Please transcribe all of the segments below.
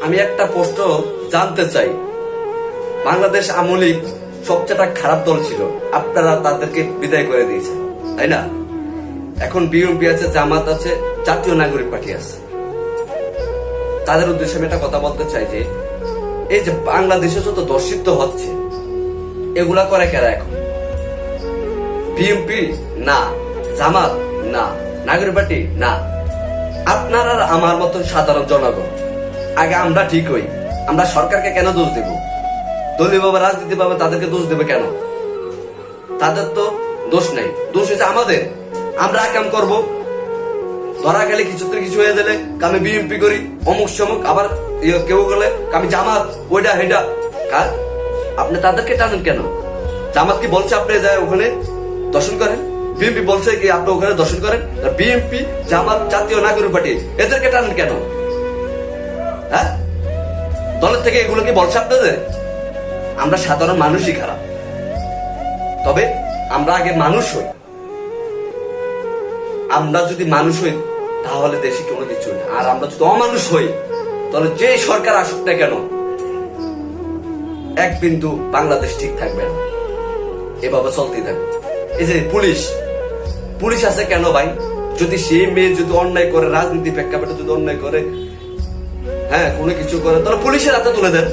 আমি একটা প্রশ্ন জানতে চাই, বাংলাদেশ আওয়ামী লীগ সবচেয়ে খারাপ দল ছিল, আপনারা তাদেরকে বিদায় করে দিয়েছেন, তাই না? এখন বিএনপি আছে, জামাত আছে, জাতীয় নাগরিক পার্টি আছে। তাদের উদ্দেশ্যে আমি একটা কথা বলতে চাই যে এই যে বাংলাদেশে যত দর্শিত হচ্ছে, এগুলা করে কারা? এখন বিএনপি না, জামাত না, নাগরিক পার্টি না, আপনার আর আমার মতন সাধারণ জনগণ। আগে আমরা ঠিক হই, আমরা সরকারকে কেন দোষ দেব? দলীয় ভাবে রাজনীতি ভাবে তাদেরকে দোষ দেবে কেন? তাদের তো দোষ নেই, দোষ হচ্ছে আমাদের। আমরা কাম করব, ধরা গেলে কিছুতে কিছু হয়ে গেলে আমি বিএনপি করি, অমুক সমুক, আবার কেউ গেলে আমি জামাত, ওইটা হেটা। আপনি তাদেরকে টানেন কেন? জামাত কি বলছে আপনি যায় ওখানে দর্শন করেন? বিএনপি বলছে কি আপনি ওখানে দর্শন করেন? বিএনপি, জামাত, জাতীয় নাগরিক পার্টি, এদেরকে টানেন কেন? হ্যাঁ, দলের থেকে এগুলো কি বলছে আপনাদের? আমরা সাধারণ মানুষই খারাপ। তবে আমরা আগে মানুষ হই। আমরা যদি মানুষ হই তাহলে দেশে কোনো কিছু না। আর আমরা যদি অমানুষ হই তাহলে যে সরকার আসুক না কেন, এক বিন্দু বাংলাদেশ ঠিক থাকবে না, এভাবে চলতেই থাকবে। এই যে পুলিশ আছে কেন ভাই? যদি সেই মেয়ে যদি অন্যায় করে, রাজনীতি প্রেক্ষাপটে যদি অন্যায় করে, হ্যাঁ কোনো কিছু করে, তাহলে পুলিশের হাতে তুলে দেন।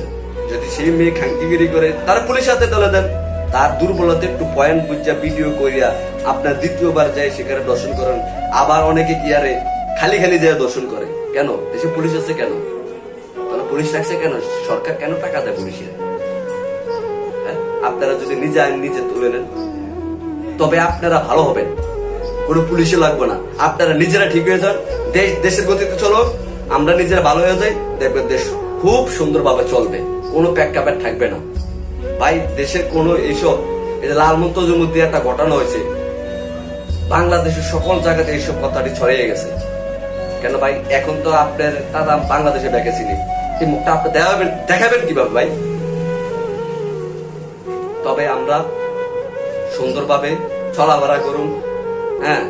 যদি সেই মেয়ে খাঙ্কিগিরি করে, তারা পুলিশের হাতে তুলে দেন। তার দুর্বলতা একটু পয়েন্ট বুঝা ভিডিও করিয়া আপনার দ্বিতীয়বার যায় সেখানে দর্শন করেন। আবার অনেকে কি আরে খালি যায় দর্শন করে। কেন? দেশে পুলিশ আছে কেন? তাহলে পুলিশ রাখছে কেন? সরকার কেন টাকা দেয় পুলিশের? আপনারা যদি নিজে আইন নিজে তুলে নেন তবে আপনারা ভালো হবেন, কোনো পুলিশে লাগবে না। আপনারা নিজেরা ঠিক হয়ে যান, দেশের গতিতে চলো, আমরা নিজেরা ভালো হয়ে যাই, দেখবেন দেশ খুব সুন্দরভাবে চলবে, কোনো প্রেক্ষাপট থাকবে না। ভাই দেশের কোনো এইসব লাল মন্তজের মধ্যে একটা ঘটনা হয়েছে, বাংলাদেশের সকল জায়গাতে এইসব কথাটি ছড়িয়ে গেছে। কেন ভাই? এখন তো আপনার দাদা বাংলাদেশে ভ্যাকেন্সি, এই মুখটা আপনি দেখাবেন কিভাবে ভাই? তবে আমরা সুন্দরভাবে চলাফেরা করুন। হ্যাঁ,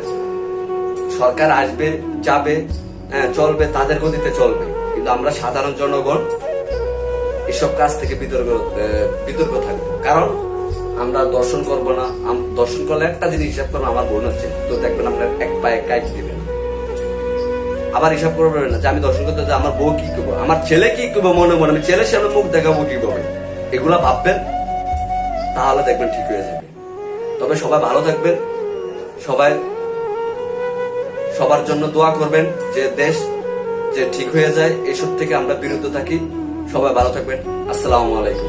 সরকার আসবে যাবে, হ্যাঁ চলবে, তাদের গতিতে চলবে, কিন্তু আমরা সাধারণ জনগণ এসব কাজ থেকে বিতর্ক থাকবো। কারণ আমরা দর্শন করব না। দর্শন করলে একটা জিনিস হিসাব করবো, আমার বোন হচ্ছে তো দেখবেন আপনার এক পায়ে কাইট দিবেন, আবার হিসাব করবেন না যে আমি দর্শন করতে যাই আমার বউ কি করবো, আমার ছেলে কি করবো, মনে আমি ছেলের সামনে মুখ দেখাবো কিভাবে, এগুলা ভাববেন, তাহলে দেখবেন ঠিক হয়ে যাবে। তবে সবাই ভালো থাকবেন, সবার জন্য দোয়া করবেন যে দেশ যে ঠিক হয়ে যায়, এসব থেকে আমরা বিরত থাকি। সবাই ভালো থাকবেন। আসসালামু আলাইকুম।